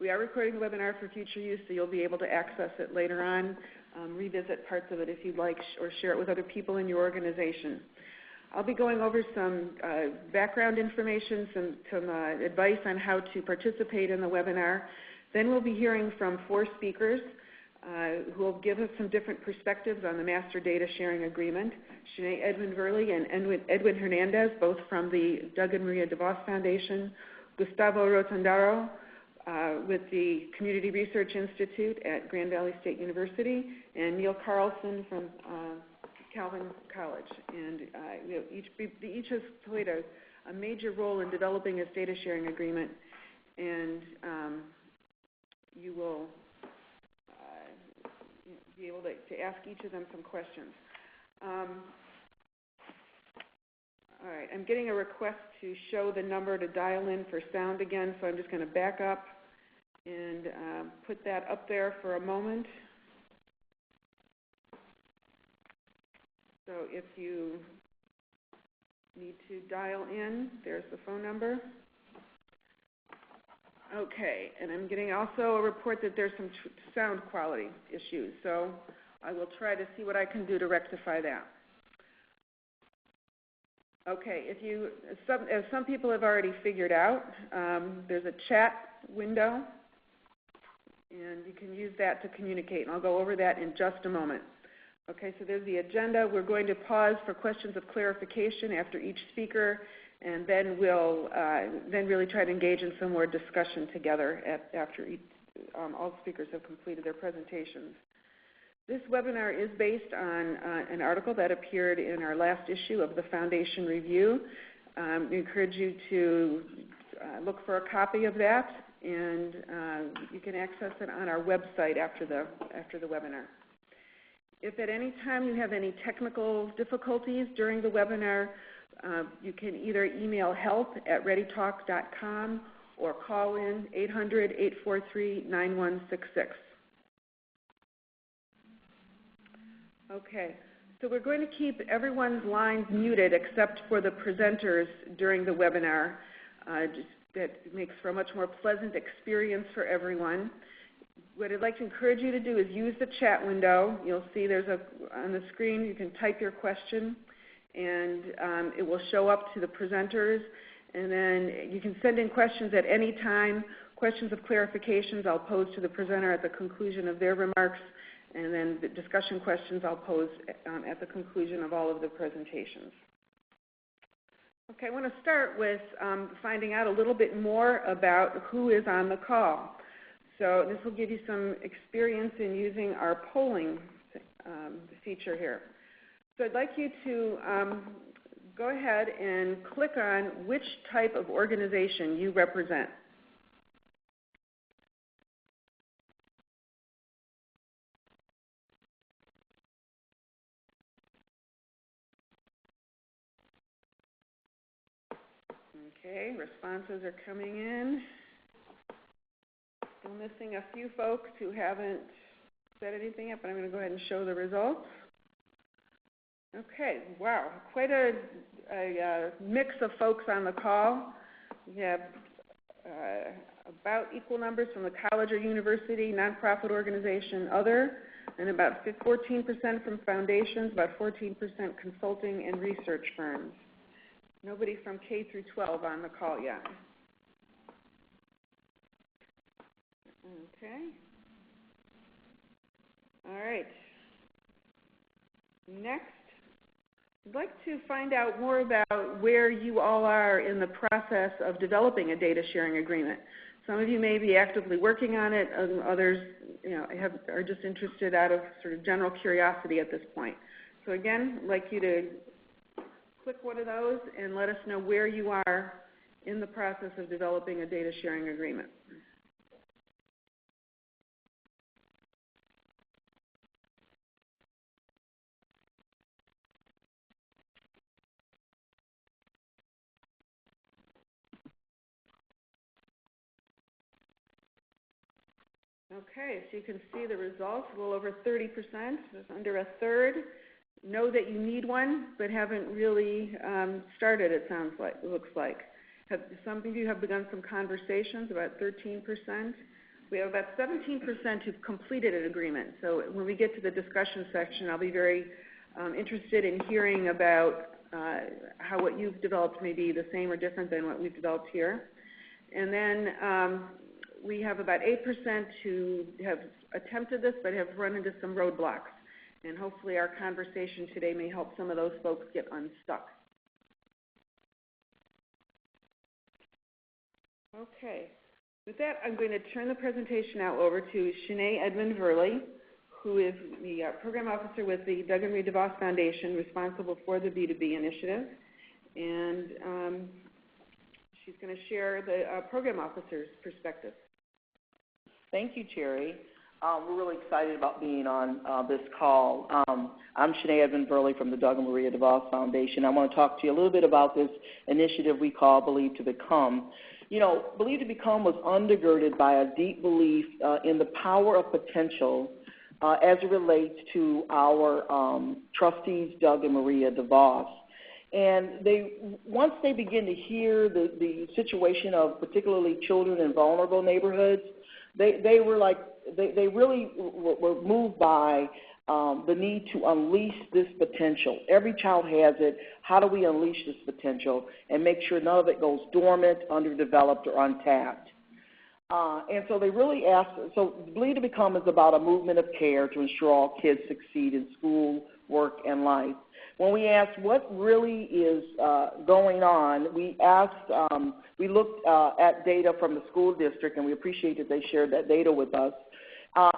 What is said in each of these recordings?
We are recording the webinar for future use, so you'll be able to access it later on, revisit parts of it if you'd like, or share it with other people in your organization. I'll be going over some background information, some advice on how to participate in the webinar. Then we'll be hearing from 4 speakers who will give us some different perspectives on the Master Data Sharing Agreement. Sinead Edwin-Verley and Edwin Hernandez, both from the Doug and Maria DeVos Foundation. Gustavo Rotondaro with the Community Research Institute at Grand Valley State University, and Neil Carlson from Calvin College. And each has played a major role in developing this data sharing agreement, and you will be able to ask each of them some questions. All right, I'm getting a request to show the number to dial in for sound again, so I'm just going to back up and put that up there for a moment. So if you need to dial in, there's the phone number. Okay, and I'm getting also a report that there's some sound quality issues, so I will try to see what I can do to rectify that. Okay, as some people have already figured out, there's a chat window, and you can use that to communicate, and I'll go over that in just a moment. Okay, so there's the agenda. We're going to pause for questions of clarification after each speaker, and then we'll really try to engage in some more discussion together after all speakers have completed their presentations. This webinar is based on an article that appeared in our last issue of the Foundation Review. We encourage you to look for a copy of that, and you can access it on our website after the webinar. If at any time you have any technical difficulties during the webinar, you can either email help@readytalk.com or call in 800-843-9166. Okay, so we're going to keep everyone's lines muted except for the presenters during the webinar. That makes for a much more pleasant experience for everyone. What I'd like to encourage you to do is use the chat window. You'll see there's on the screen, you can type your question, and it will show up to the presenters. And then you can send in questions at any time. Questions of clarifications I'll pose to the presenter at the conclusion of their remarks, and then the discussion questions I'll pose at the conclusion of all of the presentations. Okay, I want to start with finding out a little bit more about who is on the call. So this will give you some experience in using our polling feature here. So I'd like you to go ahead and click on which type of organization you represent. Okay, responses are coming in. Still missing a few folks who haven't said anything yet, but I'm going to go ahead and show the results. Okay, wow, quite a mix of folks on the call. We have about equal numbers from the college or university, nonprofit organization, other, and about 14% from foundations, about 14% consulting and research firms. Nobody from K through 12 on the call yet. Okay. All right. Next, I'd like to find out more about where you all are in the process of developing a data sharing agreement. Some of you may be actively working on it, others are just interested out of sort of general curiosity at this point. So again, I'd like you to click one of those and let us know where you are in the process of developing a data sharing agreement. Okay, so you can see the results, a little over 30%, just under a third. Know that you need one, but haven't really started, it looks like. Some of you have begun some conversations, about 13%. We have about 17% who've completed an agreement. So when we get to the discussion section, I'll be very interested in hearing about how what you've developed may be the same or different than what we've developed here. And then we have about 8% who have attempted this but have run into some roadblocks. And hopefully our conversation today may help some of those folks get unstuck. Okay. With that, I'm going to turn the presentation now over to Shanae Edmond-Verley, who is the program officer with the Doug and Marie DeVos Foundation, responsible for the B2B initiative. And she's going to share the program officer's perspective. Thank you, Terry. We're really excited about being on this call. I'm Shanae Edmond-Verley from the Doug and Maria DeVos Foundation. I want to talk to you a little bit about this initiative we call Believe to Become. You know, Believe to Become was undergirded by a deep belief in the power of potential as it relates to our trustees, Doug and Maria DeVos. And once they begin to hear the situation of particularly children in vulnerable neighborhoods, they really were moved by the need to unleash this potential. Every child has it. How do we unleash this potential and make sure none of it goes dormant, underdeveloped, or untapped? And so they really asked, so Believe to Become is about a movement of care to ensure all kids succeed in school, work, and life. When we asked what really is going on, we looked at data from the school district, and we appreciate that they shared that data with us.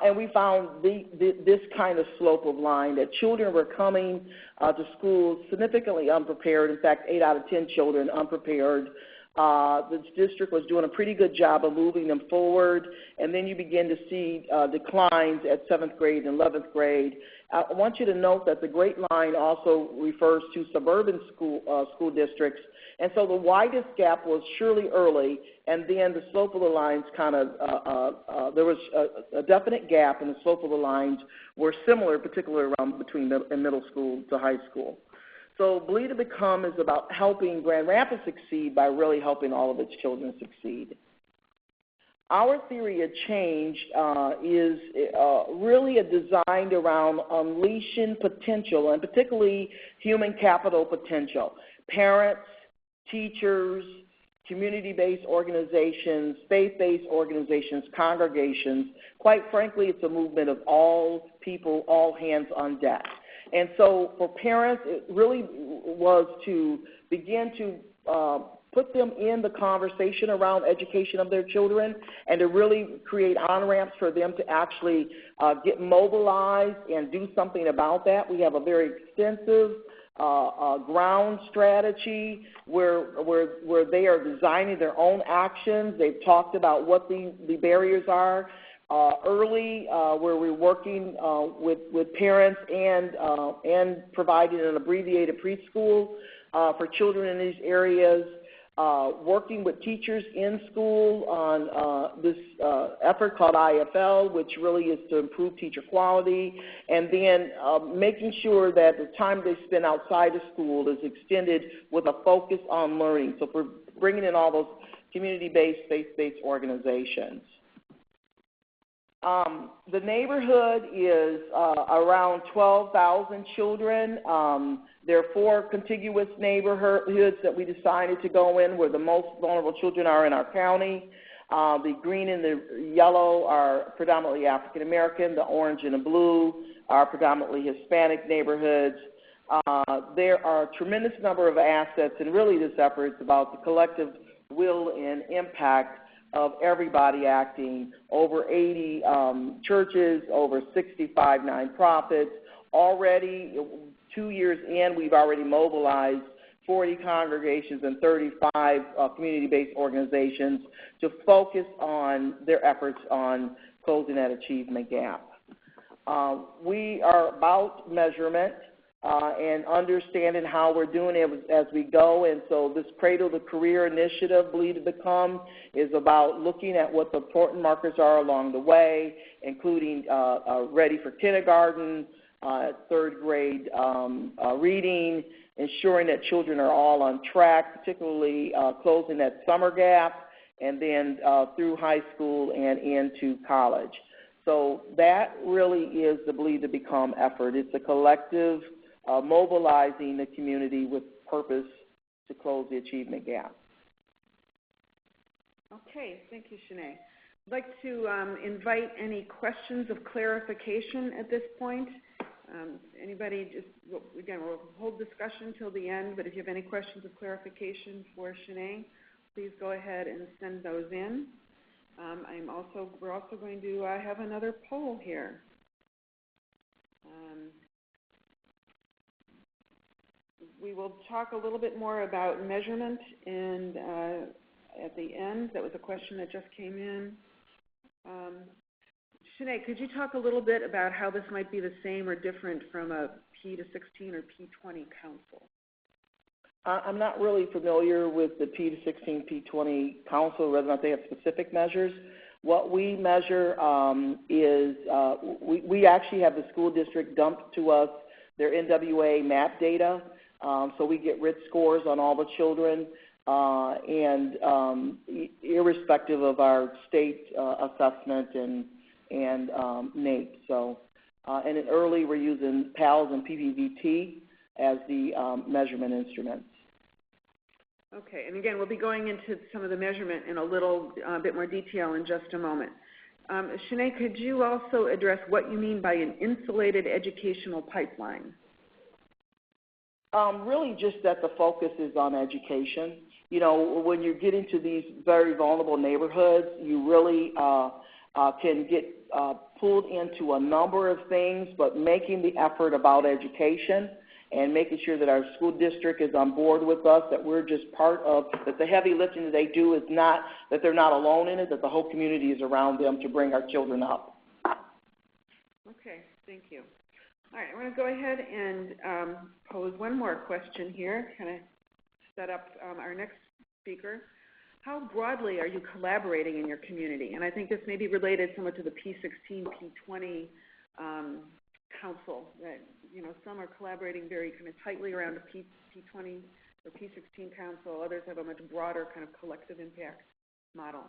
And we found this kind of slope of line, that children were coming to school significantly unprepared. In fact, 8 out of 10 children unprepared. The district was doing a pretty good job of moving them forward, and then you begin to see declines at 7th grade and 11th grade. I want you to note that the Great Line also refers to suburban school districts, and so the widest gap was surely early, and then the slope of the lines kind of, there was a definite gap, and the slope of the lines were similar, particularly around between middle school to high school. So Believe to Become is about helping Grand Rapids succeed by really helping all of its children succeed. Our theory of change is really designed around unleashing potential, and particularly human capital potential. Parents, teachers, community-based organizations, faith-based organizations, congregations. Quite frankly, it's a movement of all people, all hands on deck. And so for parents, it really was to begin to put them in the conversation around education of their children and to really create on-ramps for them to actually get mobilized and do something about that. We have a very extensive ground strategy where they are designing their own actions. They've talked about what the barriers are. Early, where we're working with parents and providing an abbreviated preschool for children in these areas, working with teachers in school on this effort called IFL, which really is to improve teacher quality, and then making sure that the time they spend outside of school is extended with a focus on learning. So we're bringing in all those community-based, faith-based organizations. The neighborhood is around 12,000 children. There are 4 contiguous neighborhoods that we decided to go in where the most vulnerable children are in our county. The green and the yellow are predominantly African American. The orange and the blue are predominantly Hispanic neighborhoods. There are a tremendous number of assets, and really this effort is about the collective will and impact of everybody acting, over 80 churches, over 65 nonprofits. Already, 2 years in, we've already mobilized 40 congregations and 35 community-based organizations to focus on their efforts on closing that achievement gap. We are about measurement and understanding how we're doing it as we go. And so this Cradle to Career initiative, Believe to Become, is about looking at what the important markers are along the way, including ready for kindergarten, 3rd grade reading, ensuring that children are all on track, particularly closing that summer gap, and then through high school and into college. So that really is the Believe to Become effort. It's a collective mobilizing the community with purpose to close the achievement gap. Okay, thank you, Shanae. I'd like to invite any questions of clarification at this point. Anybody, again, we'll hold discussion till the end, but if you have any questions of clarification for Shanae, please go ahead and send those in. We're also going to have another poll here. We will talk a little bit more about measurement and at the end. That was a question that just came in. Shanae, could you talk a little bit about how this might be the same or different from a P-16 or P-20 council? I'm not really familiar with the P-16, P-20 council, whether or not they have specific measures. What we measure is we actually have the school district dump to us their NWA MAP data, so we get rich scores on all the children, and irrespective of our state assessment and NAEP. So, and in early we're using PALS and PPVT as the measurement instruments. Okay, and again, we'll be going into some of the measurement in a little bit more detail in just a moment. Shanae, could you also address what you mean by an insulated educational pipeline? Really just that the focus is on education. You know, when you get into these very vulnerable neighborhoods, you really can get pulled into a number of things, but making the effort about education and making sure that our school district is on board with us, that we're just part of, that the heavy lifting that they do is not, that they're not alone in it, that the whole community is around them to bring our children up. Okay, thank you. All right, I'm going to go ahead and pose one more question here, kind of set up our next speaker. How broadly are you collaborating in your community? And I think this may be related somewhat to the P-16, P-20 council, that, you know, some are collaborating very kind of tightly around a P-20 or P-16 council. Others have a much broader kind of collective impact model.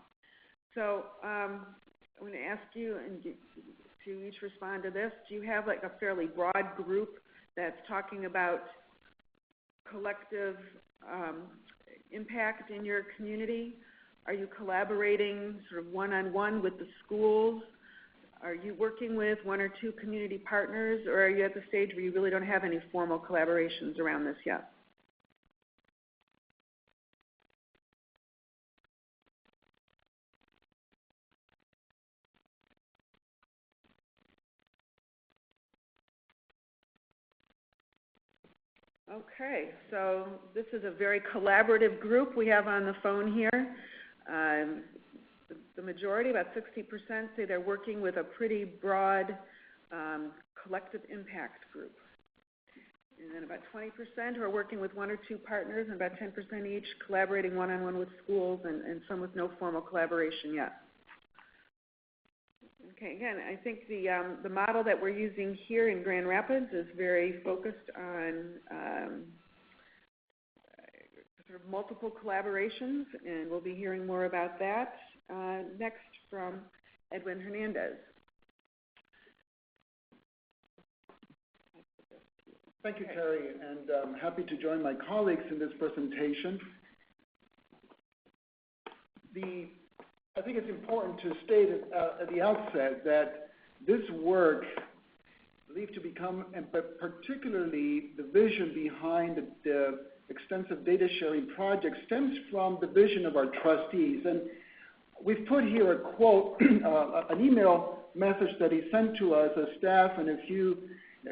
So I'm going to ask you and to each respond to this. Do you have like a fairly broad group that's talking about collective impact in your community? Are you collaborating sort of one-on-one with the schools? Are you working with one or two community partners, or are you at the stage where you really don't have any formal collaborations around this yet? Okay, so this is a very collaborative group we have on the phone here. The majority, about 60%, say they're working with a pretty broad collective impact group. And then about 20% are working with one or two partners, and about 10% each collaborating one-on-one with schools, and some with no formal collaboration yet. Okay, again, I think the model that we're using here in Grand Rapids is very focused on sort of multiple collaborations, and we'll be hearing more about that next from Edwin Hernandez. Thank you, Terry, and I'm happy to join my colleagues in this presentation. I think it's important to state at the outset that this work, Believe to Become, and particularly the vision behind the extensive data sharing project, stems from the vision of our trustees. And we've put here a quote, an email message that he sent to us as staff, and if you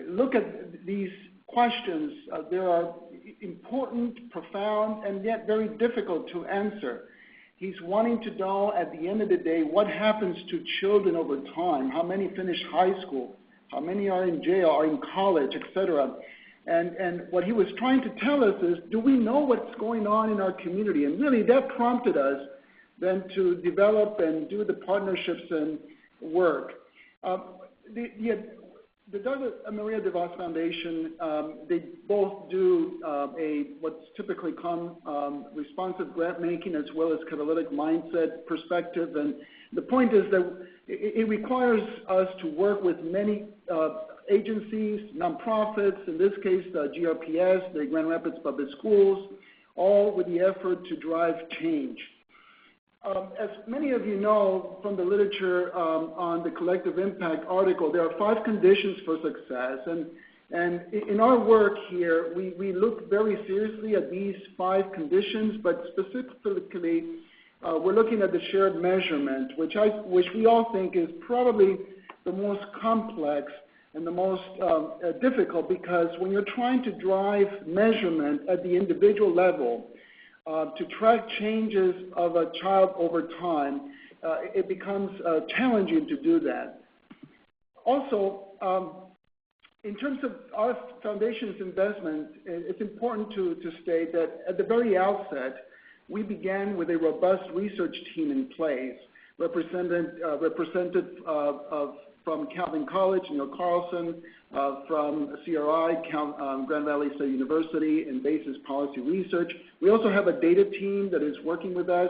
look at these questions, there are important, profound, and yet very difficult to answer. He's wanting to know, at the end of the day, what happens to children over time, how many finish high school, how many are in jail, are in college, etc. And what he was trying to tell us is, do we know what's going on in our community? And really that prompted us then to develop and do the partnerships and work. The Doug and Maria DeVos Foundation, they both do what's typically called responsive grant making as well as catalytic mindset perspective. And the point is that it requires us to work with many agencies, nonprofits, in this case GRPS, the Grand Rapids Public Schools, all with the effort to drive change. As many of you know from the literature on the collective impact article, there are 5 conditions for success. And in our work here, we look very seriously at these 5 conditions, but specifically, we're looking at the shared measurement, which we all think is probably the most complex and the most difficult, because when you're trying to drive measurement at the individual level, to track changes of a child over time, it becomes challenging to do that. Also, in terms of our foundation's investment, it's important to state that at the very outset, we began with a robust research team in place, represented from Calvin College, Neil Carlson, from CRI, Grand Valley State University, and Basis Policy Research. We also have a data team that is working with us.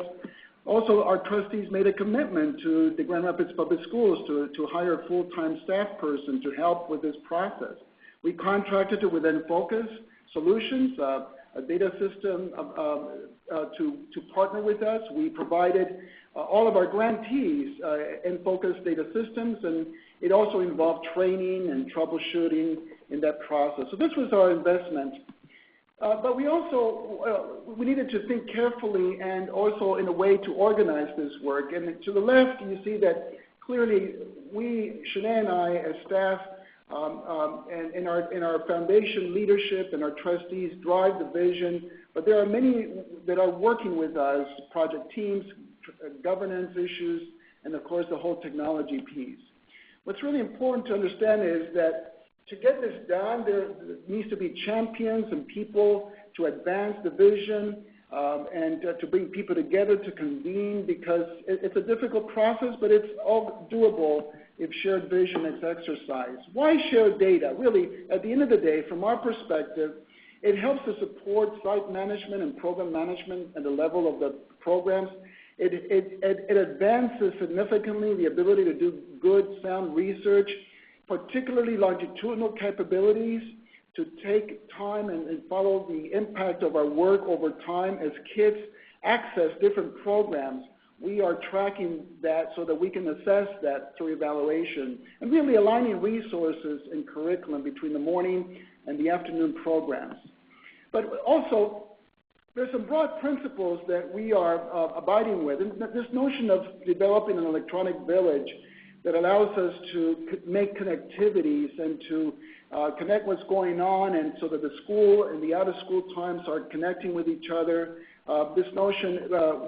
Also, our trustees made a commitment to the Grand Rapids Public Schools to hire a full-time staff person to help with this process. We contracted with Enfocus Solutions, a data system to partner with us. We provided all of our grantees Enfocus data systems, and it also involved training and troubleshooting in that process. So this was our investment. But we also, we needed to think carefully and also in a way to organize this work. And to the left, you see that clearly we, Shanae and I, as staff, and in our foundation leadership and our trustees drive the vision, but there are many that are working with us, project teams, governance issues, and of course the whole technology piece. What's really important to understand is that to get this done, there needs to be champions and people to advance the vision and to bring people together to convene, because it's a difficult process, but it's all doable if shared vision is exercised. Why share data? Really, at the end of the day, from our perspective, it helps to support site management and program management at the level of the programs. It advances significantly the ability to do good, sound research, particularly longitudinal capabilities, to take time and follow the impact of our work over time as kids access different programs. We are tracking that so that we can assess that through evaluation and really aligning resources and curriculum between the morning and the afternoon programs. But also, there's some broad principles that we are abiding with. And this notion of developing an electronic village that allows us to make connectivities and to connect what's going on, and so that the school and the out-of-school times are connecting with each other. This notion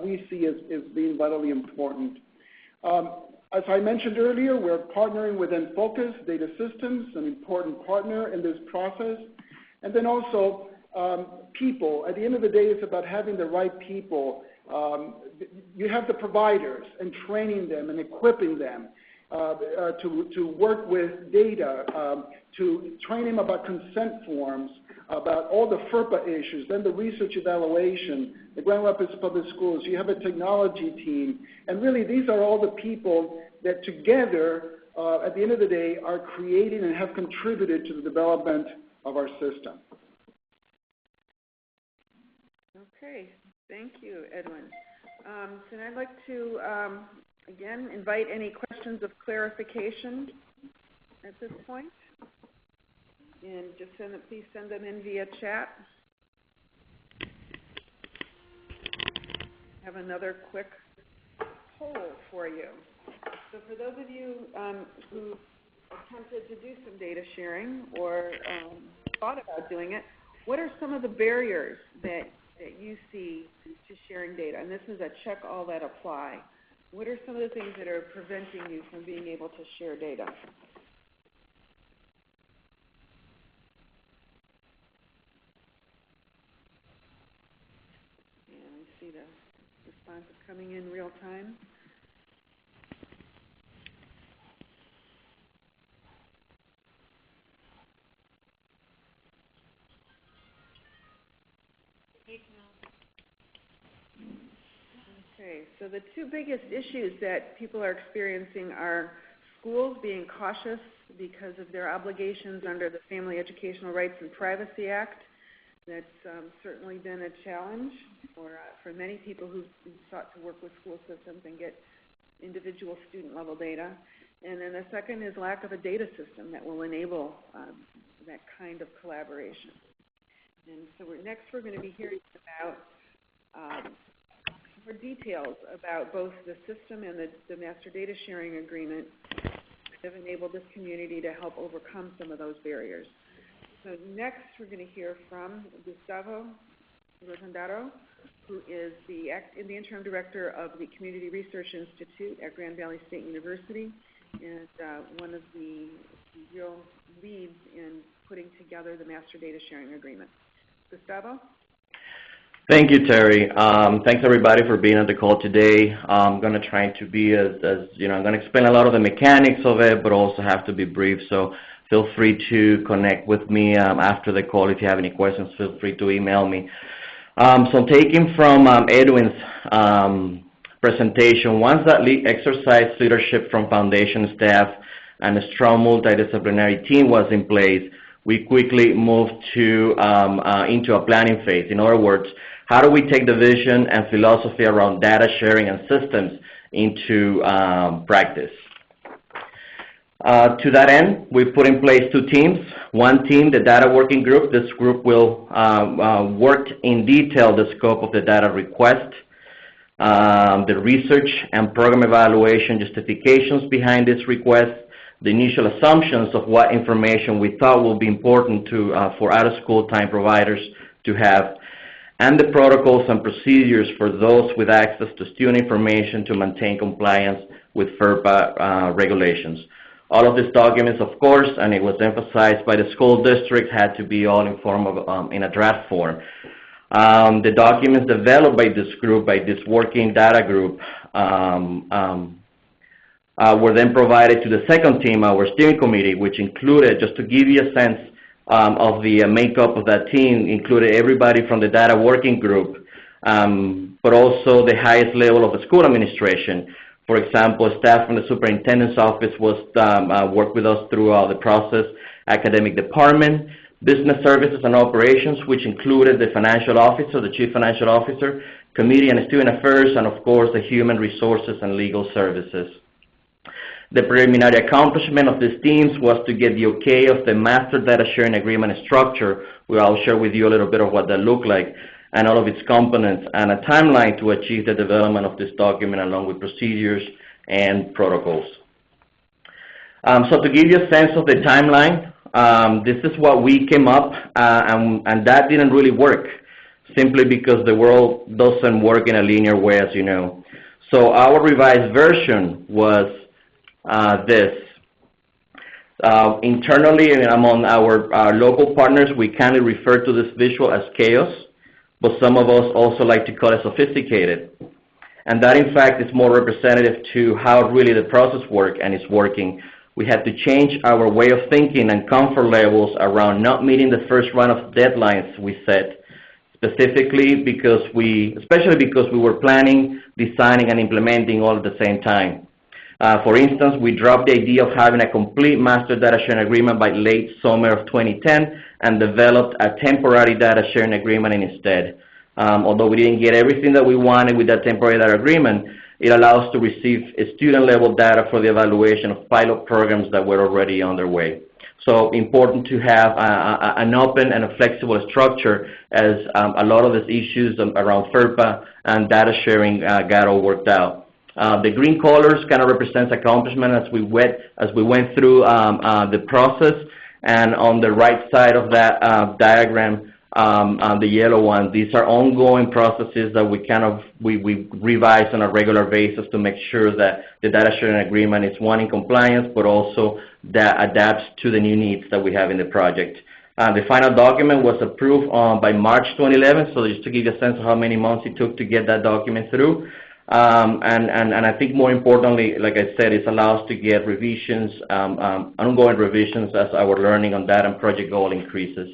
we see as being vitally important. As I mentioned earlier, we're partnering with Enfocus Data Systems, an important partner in this process. And then also people. At the end of the day, it's about having the right people. You have the providers and training them and equipping them to work with data, to train them about consent forms, about all the FERPA issues, then the research evaluation, the Grand Rapids Public Schools. You have a technology team. And really, these are all the people that together, at the end of the day, are creating and have contributed to the development of our system. Okay, thank you, Edwin. So I'd like to, again, invite any questions of clarification at this point. And just please send them in via chat. I have another quick poll for you. So for those of you who attempted to do some data sharing or thought about doing it, what are some of the barriers that you see to sharing data? And this is a check all that apply. What are some of the things that are preventing you from being able to share data? And I see the responses coming in real time. Okay, so the two biggest issues that people are experiencing are schools being cautious because of their obligations under the Family Educational Rights and Privacy Act. That's certainly been a challenge for many people who've sought to work with school systems and get individual student-level data. And then the second is lack of a data system that will enable that kind of collaboration. And so next we're going to be hearing about more details about both the system and the master data sharing agreement that have enabled this community to help overcome some of those barriers. So next we're going to hear from Gustavo Rosendaro, who is the interim director of the Community Research Institute at Grand Valley State University, and one of the real leads in putting together the master data sharing agreement. Gustavo? Thank you, Terry. Thanks everybody for being on the call today. I'm going to try to be as you know, I'm going to explain a lot of the mechanics of it, but also have to be brief. So feel free to connect with me after the call. If you have any questions, feel free to email me. So taking from Edwin's presentation, once that exercise leadership from foundation staff and a strong multidisciplinary team was in place, we quickly moved to into a planning phase. In other words, how do we take the vision and philosophy around data sharing and systems into practice? To that end, we put in place two teams. One team, the data working group. This group will work in detail the scope of the data request, the research and program evaluation justifications behind this request, the initial assumptions of what information we thought would be important to for out-of-school time providers to have, and the protocols and procedures for those with access to student information to maintain compliance with FERPA regulations. All of these documents, of course, and it was emphasized by the school district, had to be all in form of in a draft form. The documents developed by this group, by this working data group, were then provided to the second team, our steering committee, which included, just to give you a sense of the makeup of that team, included everybody from the data working group, but also the highest level of the school administration. For example, staff from the superintendent's office worked with us throughout the process, academic department, business services and operations, which included the financial officer, the chief financial officer, community and student affairs, and of course the human resources and legal services. The preliminary accomplishment of these teams was to get the okay of the master data sharing agreement structure, where I'll share with you a little bit of what that looked like, and all of its components, and a timeline to achieve the development of this document along with procedures and protocols. So to give you a sense of the timeline, this is what we came up, and that didn't really work, simply because the world doesn't work in a linear way, as you know. So our revised version was this. Internally and among our local partners, we kindly refer to this visual as chaos, but some of us also like to call it sophisticated. And that, in fact, is more representative to how really the process works and is working. We had to change our way of thinking and comfort levels around not meeting the first round of deadlines we set, especially because we were planning, designing, and implementing all at the same time. For instance, we dropped the idea of having a complete master data sharing agreement by late summer of 2010 and developed a temporary data sharing agreement instead. Although we didn't get everything that we wanted with that temporary data agreement, it allows us to receive student-level data for the evaluation of pilot programs that were already underway. So important to have an open and a flexible structure, as a lot of these issues around FERPA and data sharing got all worked out. The green colors kind of represents accomplishment as we went through the process, and on the right side of that diagram, the yellow one, these are ongoing processes that we revise on a regular basis to make sure that the data sharing agreement is, one, in compliance, but also that adapts to the new needs that we have in the project. The final document was approved by March 2011, so just to give you a sense of how many months it took to get that document through. And I think more importantly, like I said, it allows us to get revisions, ongoing revisions as our learning on that and project goal increases.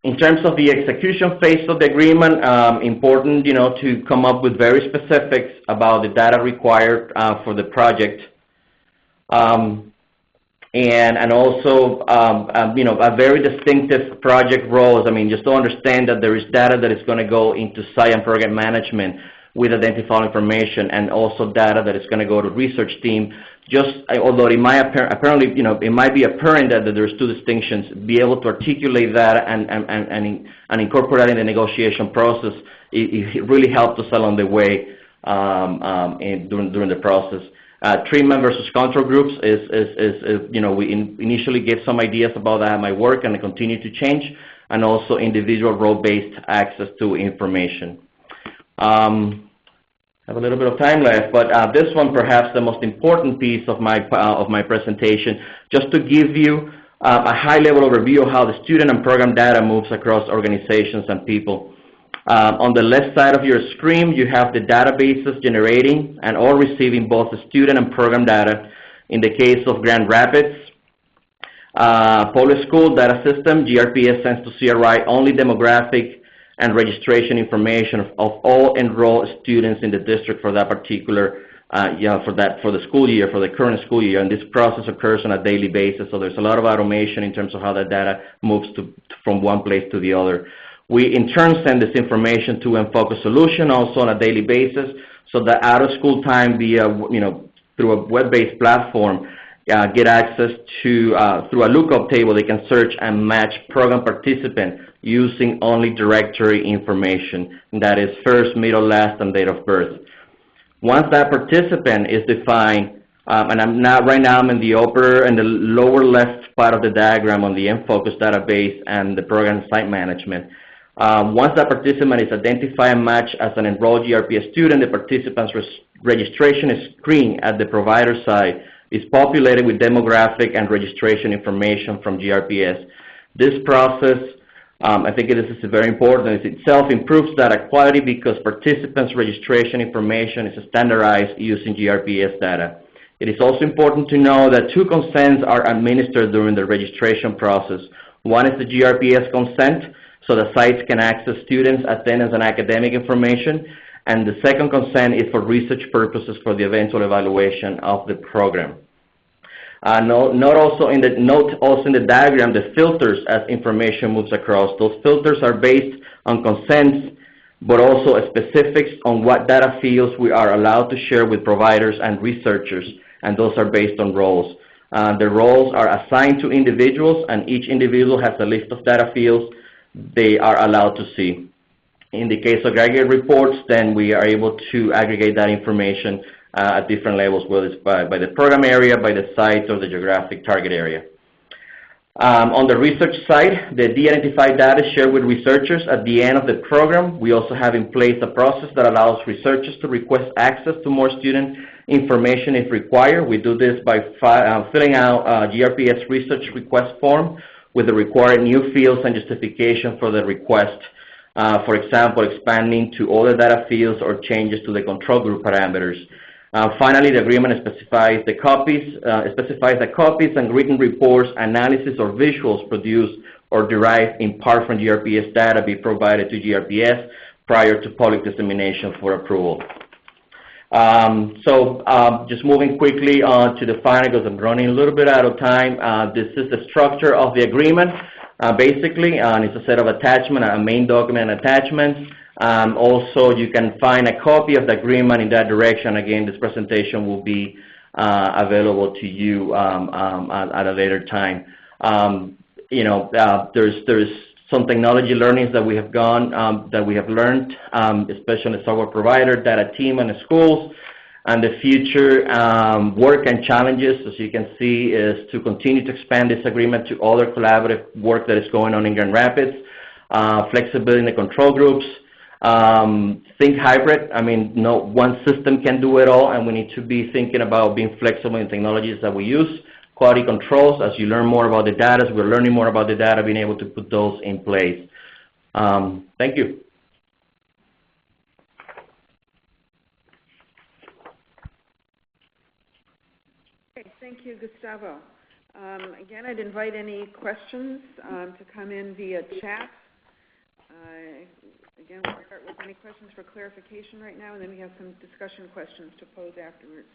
In terms of the execution phase of the agreement, important, to come up with very specifics about the data required for the project. And also, a very distinctive project roles. Just to understand that there is data that is going to go into site and program management with identifiable information, and also data that is going to go to research team. Although it might apparently, it might be apparent that there's two distinctions, be able to articulate that and incorporate that in the negotiation process, it really helped us along the way during the process. Treatment versus control groups we initially gave some ideas about that might work, and they continue to change, and also individual role-based access to information. I have a little bit of time left, but this one perhaps the most important piece of my presentation, just to give you a high-level overview of how the student and program data moves across organizations and people. On the left side of your screen, you have the databases generating and or receiving both the student and program data. In the case of Grand Rapids Public School Data System, GRPS sends to CRI only demographic and registration information of all enrolled students in the district for that particular, for the school year, for the current school year. And this process occurs on a daily basis, so there's a lot of automation in terms of how that data moves from one place to the other. We, in turn, send this information to Enfocus Solution also on a daily basis, so that out of school time via, through a web-based platform, get access to, through a lookup table, they can search and match program participant using only directory information. That is first, middle, last, and date of birth. Once that participant is defined, and right now I'm in the lower left part of the diagram on the Enfocus database and the program site management. Once that participant is identified and matched as an enrolled GRPS student, the participant's registration is screened at the provider side, is populated with demographic and registration information from GRPS. This process, I think this is very important, it itself improves data quality because participants' registration information is standardized using GRPS data. It is also important to know that two consents are administered during the registration process. One is the GRPS consent, so the sites can access students' attendance and academic information, and the second consent is for research purposes for the eventual evaluation of the program. Note also in the diagram the filters as information moves across. Those filters are based on consents, but also specifics on what data fields we are allowed to share with providers and researchers, and those are based on roles. The roles are assigned to individuals, and each individual has a list of data fields they are allowed to see. In the case of aggregate reports, then we are able to aggregate that information at different levels, whether it's by the program area, by the site, or the geographic target area. On the research side, the de-identified data is shared with researchers at the end of the program. We also have in place a process that allows researchers to request access to more student information if required. We do this by filling out a GRPS research request form with the required new fields and justification for the request. For example, expanding to other data fields or changes to the control group parameters. Finally, the agreement specifies the copies and written reports, analysis, or visuals produced or derived in part from GRPS data be provided to GRPS prior to public dissemination for approval. Just moving quickly on to the final, because I'm running a little bit out of time. This is the structure of the agreement, basically, and it's a set of attachments, a main document and attachments. Also, you can find a copy of the agreement in that direction. Again, this presentation will be available to you at a later time. There's some technology learnings that we have learned, especially the software provider, data team, and the schools. And the future work and challenges, as you can see, is to continue to expand this agreement to other collaborative work that is going on in Grand Rapids, flexibility in the control groups, think hybrid. No one system can do it all, and we need to be thinking about being flexible in technologies that we use. Quality controls, as you learn more about the data, as we're learning more about the data, being able to put those in place. Thank you. Okay, thank you, Gustavo. Again, I'd invite any questions to come in via chat Any questions for clarification right now? And then we have some discussion questions to pose afterwards.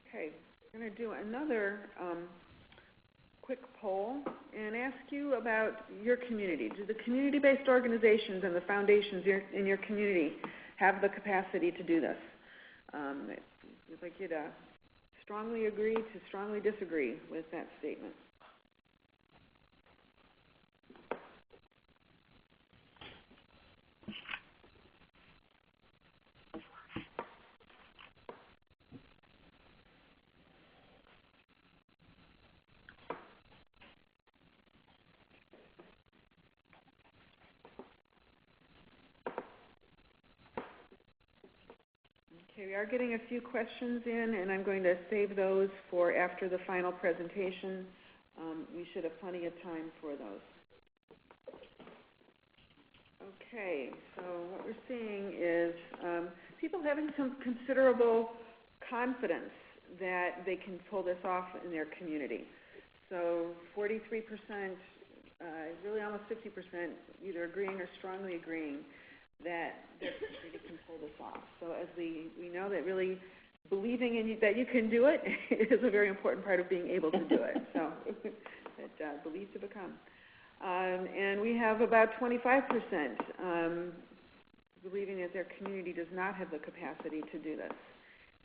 Okay, we're going to do another quick poll and ask you about your community. Do the community-based organizations and the foundations in your community have the capacity to do this? I'd like you to strongly agree to strongly disagree with that statement. Okay, we are getting a few questions in, and I'm going to save those for after the final presentation. We should have plenty of time for those. Okay, so what we're seeing is people having some considerable confidence that they can pull this off in their community. So 43%, really almost 50%, either agreeing or strongly agreeing that they can pull this off. So as we know that really believing in you, that you can do it is a very important part of being able to do it. So that believe to become. And we have about 25% believing that their community does not have the capacity to do this.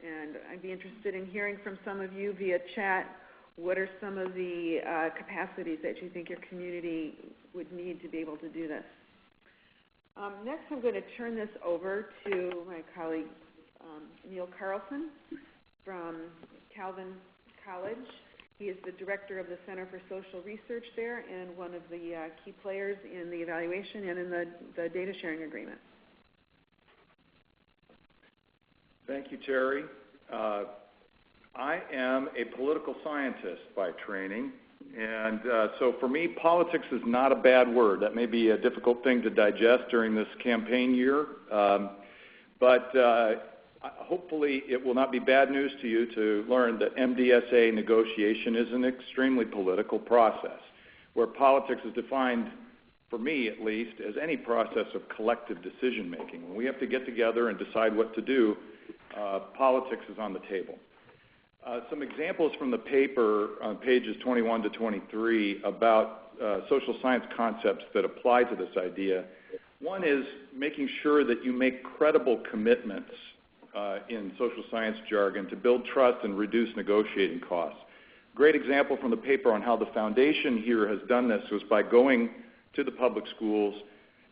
And I'd be interested in hearing from some of you via chat, what are some of the capacities that you think your community would need to be able to do this? Next, I'm going to turn this over to my colleague, Neil Carlson from Calvin College. He is the director of the Center for Social Research there and one of the key players in the evaluation and in the data sharing agreement. Thank you, Terry. I am a political scientist by training, and so for me, politics is not a bad word. That may be a difficult thing to digest during this campaign year, but hopefully it will not be bad news to you to learn that MDSA negotiation is an extremely political process, where politics is defined, for me at least, as any process of collective decision-making. When we have to get together and decide what to do, politics is on the table. Some examples from the paper on pages 21 to 23 about social science concepts that apply to this idea. One is making sure that you make credible commitments in social science jargon to build trust and reduce negotiating costs. Great example from the paper on how the foundation here has done this was by going to the public schools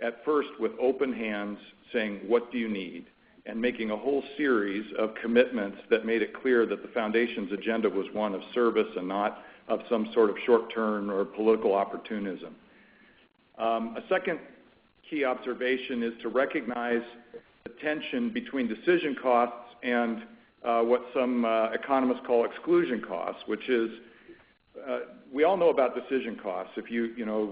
at first with open hands saying, what do you need? And making a whole series of commitments that made it clear that the foundation's agenda was one of service and not of some sort of short-term or political opportunism. A second key observation is to recognize the tension between decision costs and what some economists call exclusion costs, which is we all know about decision costs. If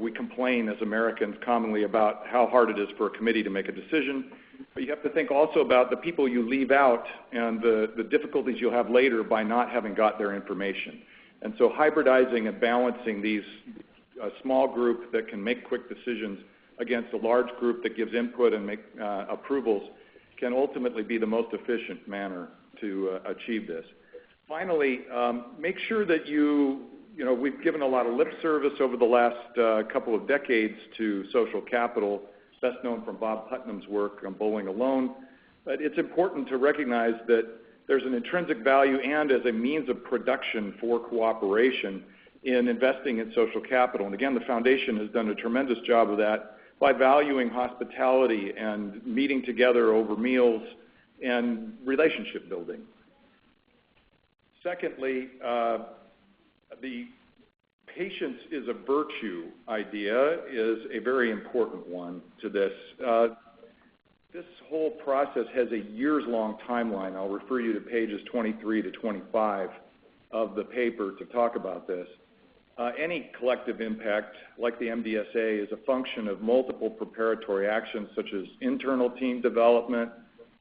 we complain as Americans commonly about how hard it is for a committee to make a decision, but you have to think also about the people you leave out and the difficulties you'll have later by not having got their information. And so hybridizing and balancing these small group that can make quick decisions against a large group that gives input and make approvals can ultimately be the most efficient manner to achieve this. Finally, make sure that we've given a lot of lip service over the last couple of decades to social capital, best known from Bob Putnam's work on Bowling Alone. But it's important to recognize that there's an intrinsic value and as a means of production for cooperation in investing in social capital. And again, the foundation has done a tremendous job of that by valuing hospitality and meeting together over meals and relationship building. Secondly, the patience is a virtue idea is a very important one to this. This whole process has a years-long timeline. I'll refer you to pages 23 to 25 of the paper to talk about this. Any collective impact, like the MDSA, is a function of multiple preparatory actions such as internal team development,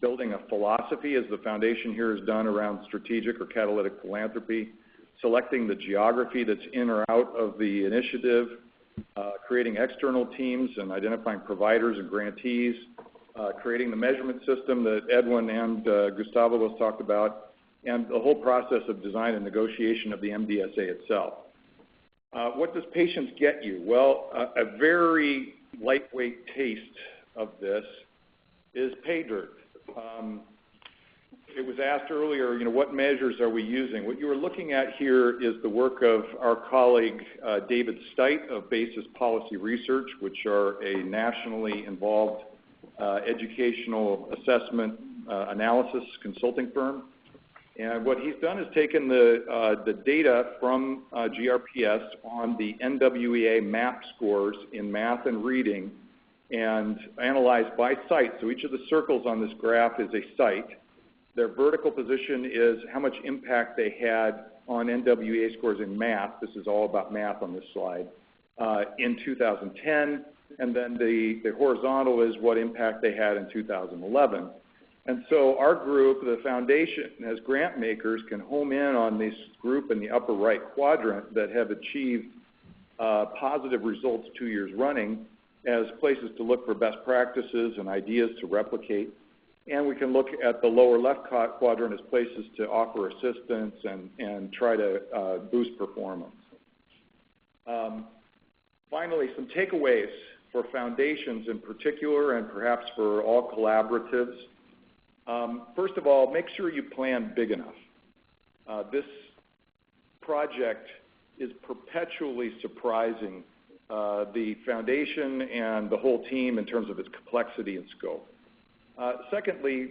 building a philosophy, as the foundation here has done around strategic or catalytic philanthropy, selecting the geography that's in or out of the initiative, creating external teams and identifying providers and grantees, creating the measurement system that Edwin and Gustavo both talked about, and the whole process of design and negotiation of the MDSA itself. What does patients get you? Well, a very lightweight taste of this is Paydirt. It was asked earlier, what measures are we using? What you are looking at here is the work of our colleague David Steit of Basis Policy Research, which are a nationally involved educational assessment analysis consulting firm. And what he's done is taken the data from GRPS on the NWEA MAP scores in math and reading and analyzed by site. So each of the circles on this graph is a site. Their vertical position is how much impact they had on NWEA scores in math. This is all about math on this slide. In 2010, and then the horizontal is what impact they had in 2011. And so our group, the foundation, as grant makers, can home in on this group in the upper right quadrant that have achieved positive results 2 years running as places to look for best practices and ideas to replicate. And we can look at the lower left quadrant as places to offer assistance and try to boost performance. Finally, some takeaways for foundations in particular and perhaps for all collaboratives. First of all, make sure you plan big enough. This project is perpetually surprising the foundation and the whole team in terms of its complexity and scope. Secondly,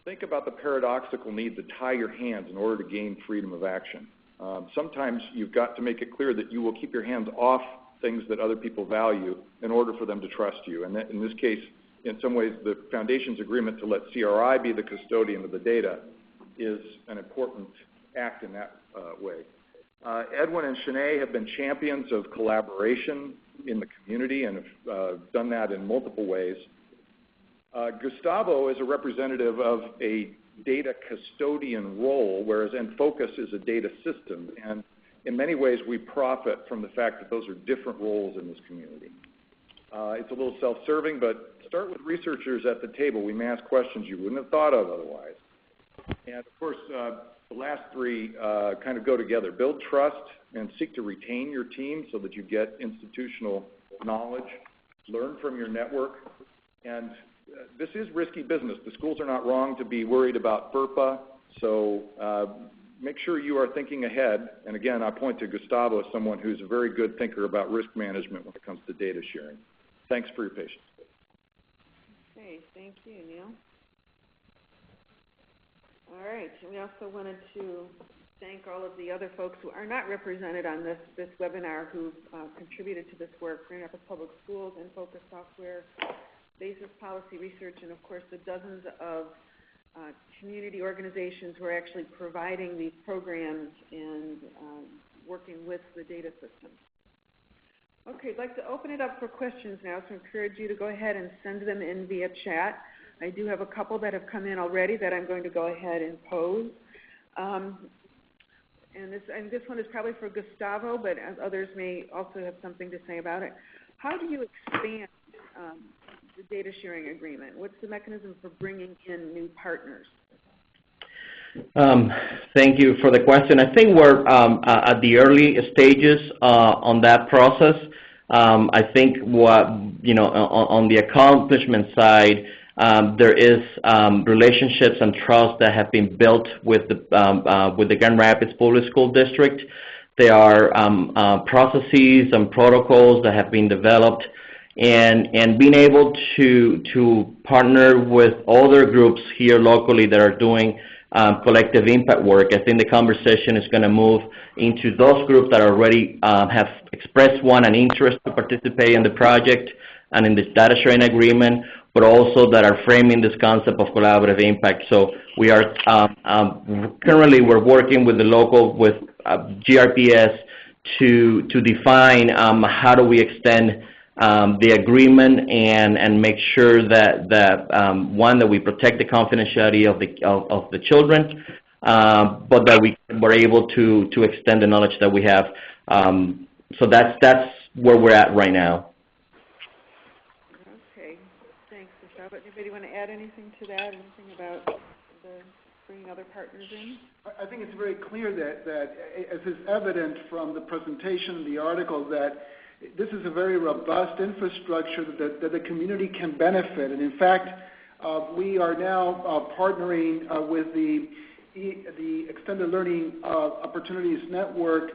think about the paradoxical need to tie your hands in order to gain freedom of action. Sometimes you've got to make it clear that you will keep your hands off things that other people value in order for them to trust you. And in this case, in some ways, the Foundation's agreement to let CRI be the custodian of the data is an important act in that way. Edwin and Shanae have been champions of collaboration in the community and have done that in multiple ways. Gustavo is a representative of a data custodian role, whereas Enfocus is a data system. And in many ways, we profit from the fact that those are different roles in this community. It's a little self-serving, but start with researchers at the table. We may ask questions you wouldn't have thought of otherwise. And of course, the last three kind of go together. Build trust and seek to retain your team so that you get institutional knowledge. Learn from your network. And this is risky business. The schools are not wrong to be worried about FERPA, so make sure you are thinking ahead. And again, I point to Gustavo as someone who's a very good thinker about risk management when it comes to data sharing. Thanks for your patience. Okay, thank you, Neil. All right, we also wanted to thank all of the other folks who are not represented on this webinar who've contributed to this work, Grand Rapids Public Schools, Enfocus Software, Basis Policy Research, and of course the dozens of community organizations who are actually providing these programs and working with the data systems. Okay, I'd like to open it up for questions now, so I encourage you to go ahead and send them in via chat. I do have a couple that have come in already that I'm going to go ahead and pose. And this one is probably for Gustavo, but others may also have something to say about it. How do you expand the data sharing agreement? What's the mechanism for bringing in new partners? Thank you for the question. I think we're at the early stages on that process. I think on the accomplishment side, there is relationships and trust that have been built with the Grand Rapids Public School District. There are processes and protocols that have been developed, and being able to partner with other groups here locally that are doing collective impact work. I think the conversation is going to move into those groups that already have expressed an interest to participate in the project and in this data sharing agreement, but also that are framing this concept of collaborative impact. So we are currently we're working with with GRPS to define how do we extend the agreement and make sure that one, that we protect the confidentiality of the children, but that we're able to extend the knowledge that we have. So that's where we're at right now. Okay, thanks, Gustavo. Anybody want to add anything to that? Anything about bringing other partners in? I think it's very clear that as is evident from the presentation, the article, that this is a very robust infrastructure that the community can benefit. And in fact, we are now partnering with the Extended Learning Opportunities Network,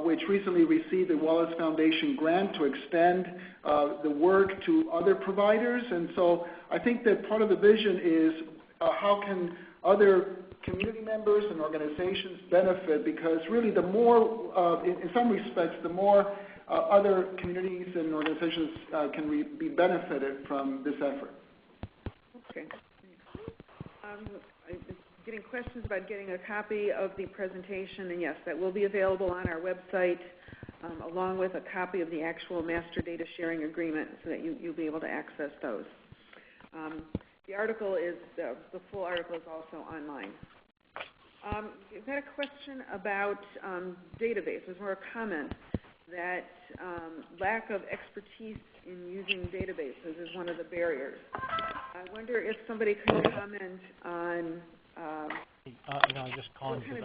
which recently received the Wallace Foundation grant to extend the work to other providers. And so I think that part of the vision is how can other community members and organizations benefit, because really the more, in some respects, the more other communities and organizations can be benefited from this effort. Okay. I'm getting questions about getting a copy of the presentation, and yes, that will be available on our website, along with a copy of the actual master data sharing agreement, so that you'll be able to access those. The article is, the full article is also online. We've had a question about databases, or a comment that lack of expertise in using databases is one of the barriers. I wonder if somebody could comment on I'm just calling because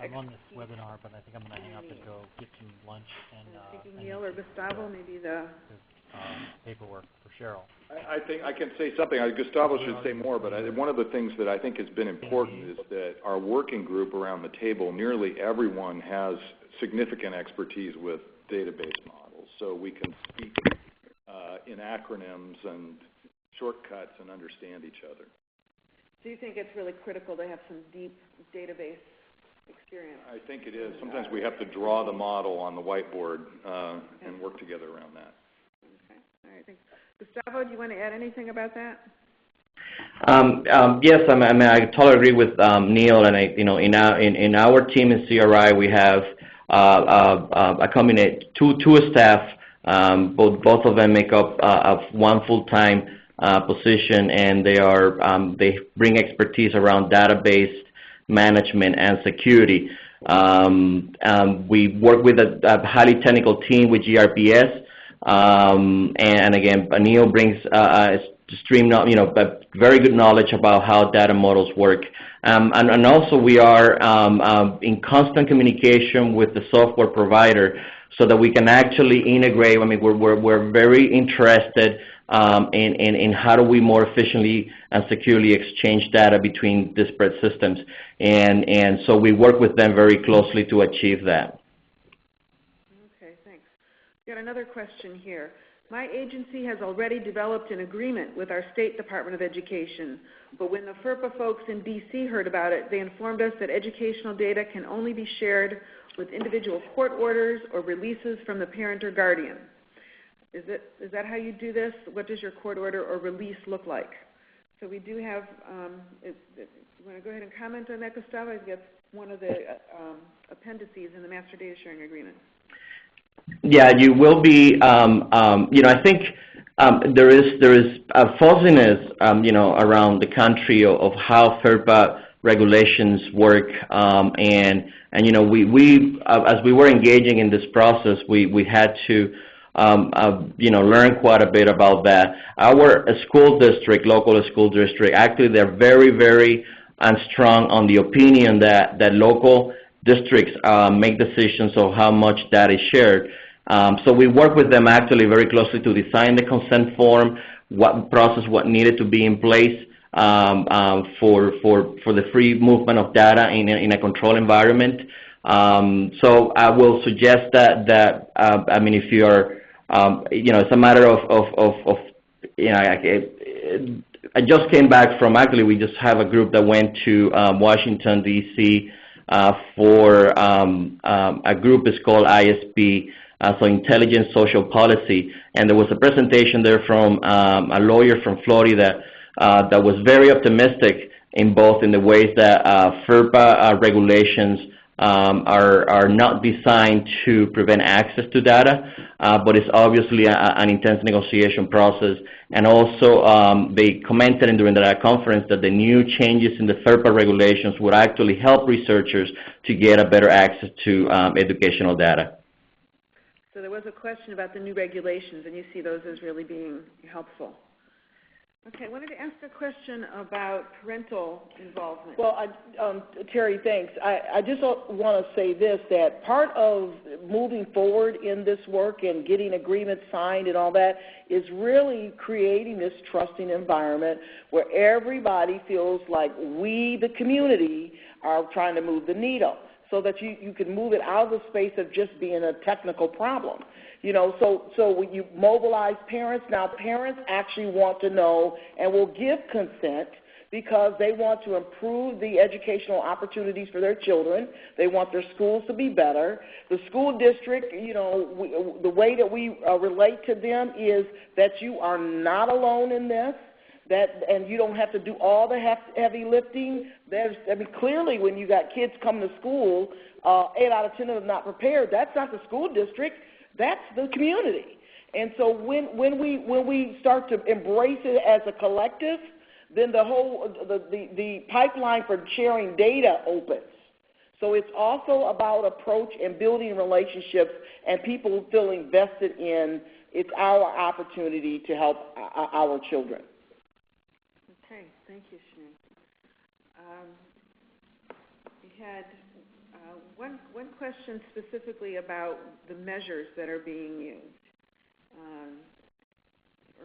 I'm on this webinar, but I think I'm going to hang up and go get some lunch and Neil or Gustavo, maybe the paperwork for Cheryl. I think I can say something. Gustavo should say more, but one of the things that I think has been important is that our working group around the table, nearly everyone has significant expertise with database models, so we can speak in acronyms and shortcuts and understand each other. Do you think it's really critical to have some deep database experience? I think it is. Sometimes we have to draw the model on the whiteboard and work together around that. Okay. All right. Thanks. Gustavo, do you want to add anything about that? Yes, I totally agree with Neil, and in our team in CRI we have a combination two staff. Both of them make up of one full-time position, and they bring expertise around database management and security. We work with a highly technical team with GRPS, and again, Neil brings very good knowledge about how data models work. And also we are in constant communication with the software provider so that we can actually integrate. I mean, we're very interested in how do we more efficiently and securely exchange data between disparate systems. And so we work with them very closely to achieve that. Okay, thanks. We've got another question here. My agency has already developed an agreement with our State Department of Education, but when the FERPA folks in DC heard about it, they informed us that educational data can only be shared with individual court orders or releases from the parent or guardian. Is that how you do this? What does your court order or release look like? So we do have, you want to go ahead and comment on that, Gustavo? I guess one of the appendices in the Master Data Sharing Agreement. Yeah, you will be, I think there is a fuzziness, around the country of how FERPA regulations work, and we as we were engaging in this process, we had to, learn quite a bit about that. Our local school district, actually they're very, very strong on the opinion that local districts make decisions of how much data is shared. So we work with them actually very closely to design the consent form, what needed to be in place for the free movement of data in a controlled environment. So I will suggest that if you are, it's a matter of I just came back from, actually we just have a group that went to Washington, D.C. For a group is called ISP, so Intelligent Social Policy, and there was a presentation there from a lawyer from Florida that was very optimistic in the ways that FERPA regulations are not designed to prevent access to data, but it's obviously an intense negotiation process. And also they commented during that conference that the new changes in the FERPA regulations would actually help researchers to get a better access to educational data. So there was a question about the new regulations, and you see those as really being helpful. Okay, I wanted to ask a question about parental involvement. Well, Terry, thanks. I just want to say this, that part of moving forward in this work and getting agreements signed and all that is really creating this trusting environment where everybody feels like we, the community, are trying to move the needle, so that you can move it out of the space of just being a technical problem. You know, so when you mobilize parents, now parents actually want to know and will give consent because they want to improve the educational opportunities for their children. They want their schools to be better. The school district, you know, the way that we relate to them is that you are not alone in this. And you don't have to do all the heavy lifting. Clearly when you got kids coming to school, 8 out of 10 of them not prepared, that's not the school district, that's the community. And so when we start to embrace it as a collective, then the pipeline for sharing data opens. So it's also about approach and building relationships and people feeling vested in it's our opportunity to help our children. Okay, thank you, Sinead. We had one question specifically about the measures that are being used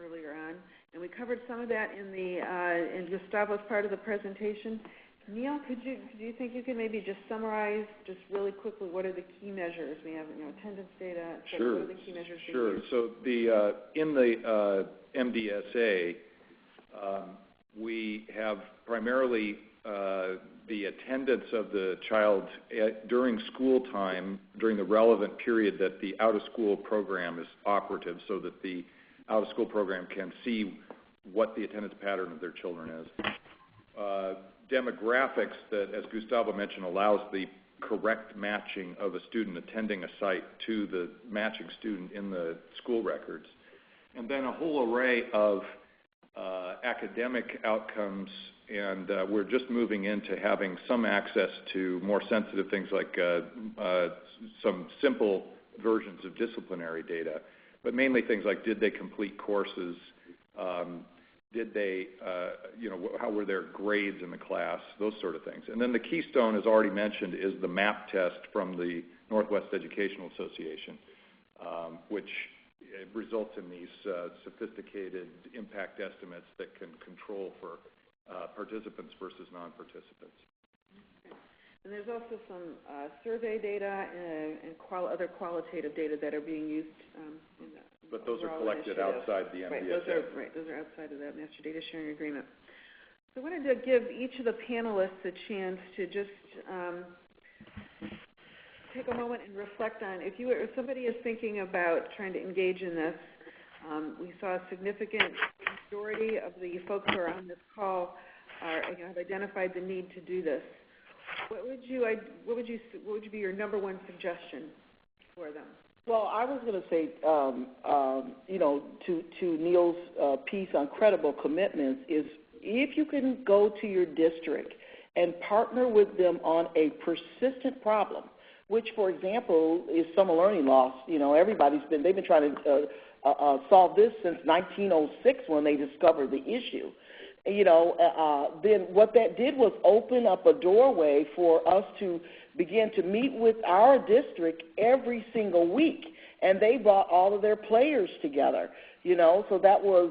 earlier on, and we covered some of that in Gustavo's part of the presentation. Neil, do you think you could maybe just summarize just really quickly what are the key measures? We have, you know, attendance data. Sure. What are the key measures? Sure. So in the MDSA. We have primarily the attendance of the child during school time, during the relevant period that the out-of-school program is operative, so that the out-of-school program can see what the attendance pattern of their children is. Demographics that, as Gustavo mentioned, allows the correct matching of a student attending a site to the matching student in the school records. And then a whole array of academic outcomes, and we're just moving into having some access to more sensitive things like some simple versions of disciplinary data, but mainly things like did they complete courses, did they, how were their grades in the class, those sort of things. And then the keystone, as already mentioned, is the MAP test from the Northwest Educational Association, which it results in these sophisticated impact estimates that can control for participants versus non-participants. Okay. And there's also some survey data and other qualitative data that are being used in that. But those are collected outside the MDSA. Those are outside of that Master Data Sharing Agreement. So I wanted to give each of the panelists a chance to just take a moment and reflect on, if somebody is thinking about trying to engage in this, we saw a significant majority of the folks who are on this call have identified the need to do this. What would be your number one suggestion for them? Well, I was going to say, to Neil's piece on credible commitments is if you can go to your district and partner with them on a persistent problem, which, for example, is summer learning loss. You know, they've been trying to solve this since 1906 when they discovered the issue. Then what that did was open up a doorway for us to begin to meet with our district every single week, and they brought all of their players together. So that was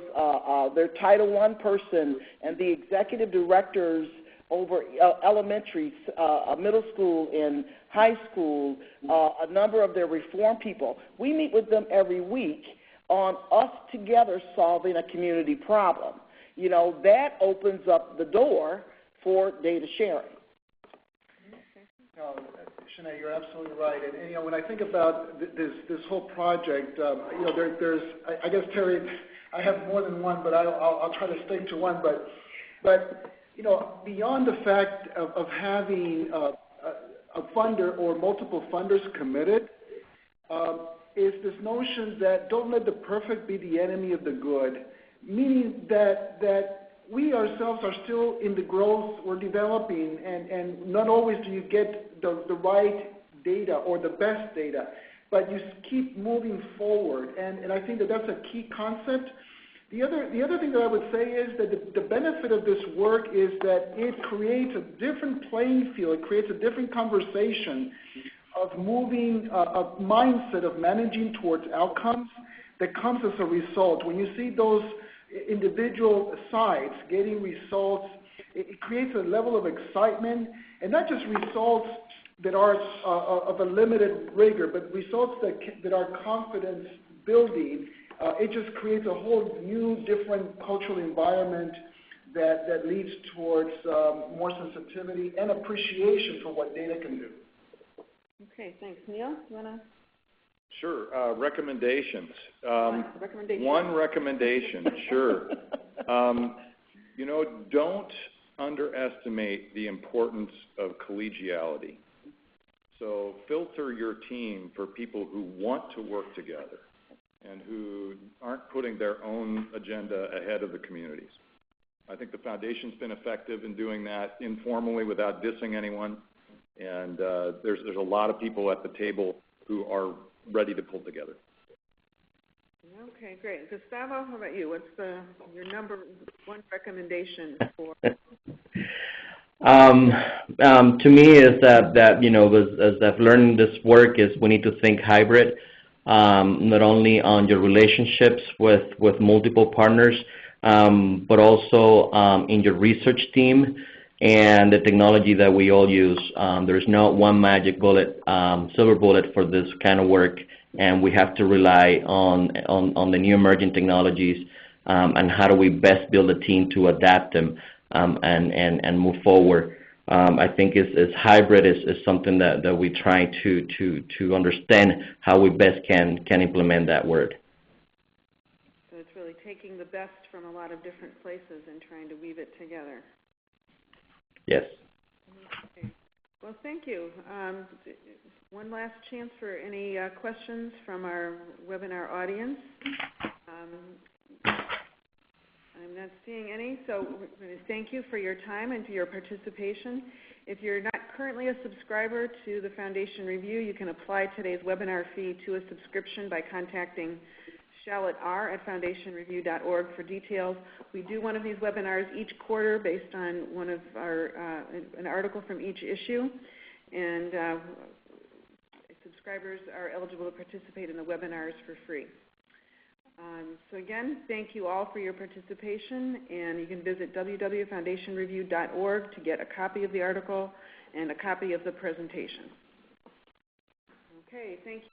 their Title I person and the executive directors over elementary, middle school, and high school, a number of their reform people. We meet with them every week on us together solving a community problem. That opens up the door for data sharing. Sinead, you're absolutely right. And when I think about this whole project, there's I guess, Terry, I have more than one, but I'll try to stick to one. But beyond the fact of having a funder or multiple funders committed, is this notion that don't let the perfect be the enemy of the good, meaning that we ourselves are still in the growth, we're developing, and not always do you get the right data or the best data. but you keep moving forward. And I think that that's a key concept. The other thing that I would say is that the benefit of this work is that it creates a different playing field. It creates a different conversation of moving a mindset of managing towards outcomes that comes as a result. When you see those individual sides getting results, it creates a level of excitement, and not just results that are of a limited rigor, but results that are confidence building. It just creates a whole new, different cultural environment that leads towards more sensitivity and appreciation for what data can do. Okay, thanks. Neil, you want to? Sure. Recommendations. Recommendation. One recommendation, sure. Don't underestimate the importance of collegiality. So filter your team for people who want to work together and who aren't putting their own agenda ahead of the community's. I think the foundation's been effective in doing that informally without dissing anyone, and there's a lot of people at the table who are ready to pull together. Okay, great. Gustavo, how about you? What's your number one recommendation for? To me, is that as I've learned this work, is we need to think hybrid, not only on your relationships with multiple partners, but also in your research team and the technology that we all use. There's not one magic bullet, silver bullet for this kind of work, and we have to rely on the new emerging technologies and how do we best build a team to adapt them and move forward. I think is hybrid is something that we try to understand how we best can implement that word. So it's really taking the best from a lot of different places and trying to weave it together. Yes. Okay. Well, thank you. One last chance for any questions from our webinar audience. I'm not seeing any, so thank you for your time and for your participation. If you're not currently a subscriber to the Foundation Review, you can apply today's webinar fee to a subscription by contacting Charlotte R. at foundationreview.org for details. We do one of these webinars each quarter based on one of our an article from each issue, and subscribers are eligible to participate in the webinars for free. So again, thank you all for your participation, and you can visit www.foundationreview.org to get a copy of the article and a copy of the presentation. Okay, thank you.